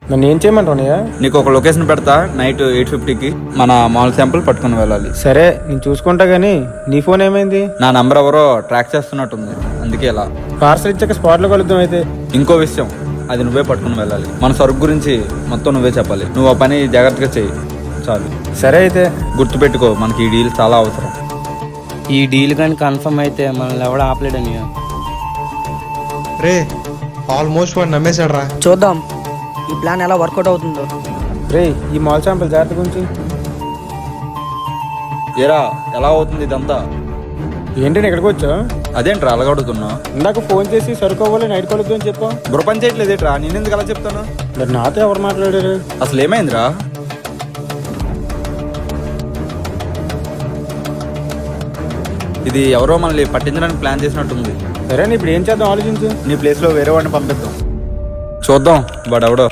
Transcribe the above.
నన్ను ఏం చేయమంటావు? నీకు ఒక లొకేషన్ పెడతా, నైట్ 8:50కి మన మాల్ శాంపుల్ పట్టుకుని వెళ్ళాలి. సరే, నేను చూసుకుంటా గానీ నీ ఫోన్ ఏమైంది? నా నంబర్ ఎవరో ట్రాక్ చేస్తున్నట్టుంది, అందుకే ఇలా. పార్సల్ ఇచ్చాక స్పాట్లో కలుద్దాం అయితే. ఇంకో విషయం, అది నువ్వే పట్టుకుని వెళ్ళాలి. మన సరుకు గురించి మొత్తం నువ్వే చెప్పాలి. నువ్వు ఆ పని జాగ్రత్తగా చెయ్యి చాలు. సరే అయితే. గుర్తుపెట్టుకో, మనకి ఈ డీల్ చాలా అవసరం. ఈ డీల్ కానీ కన్ఫర్మ్ అయితే మనల్ని ఎవడ ఆపలేడని. రే, ఆల్మోస్ట్ వాడు నమ్మేశాడు రా. చూద్దాం ఈ ప్లాన్ ఎలా వర్కౌట్ అవుతుందో. రే, ఈ మాల్ శాంపుల్ జాగ్రత్త గురించి. ఏరా, ఎలా అవుతుంది ఇదంతా? ఏంటి నేను ఇక్కడికి వచ్చా? అదేంట్రా అలగడుతున్నా? ఇందాక ఫోన్ చేసి సరుకోవాలి నైట్ కలుద్దాం అని చెప్పా. బుర్రపని చేయట్లేదేట్రా? నేనెందుకు అలా చెప్తాను? మరి నాతో ఎవరు మాట్లాడారు? అసలు ఏమైందిరా? ఇది ఎవరో మనల్ని పట్టించడానికి ప్లాన్ చేసినట్టుంది. సరే, ఇప్పుడు ఏం చేద్దాం ఆలోచించు. నీ ప్లేస్లో వేరే వాడిని పంపిద్దాం. చూద్దాం వాడెవడో.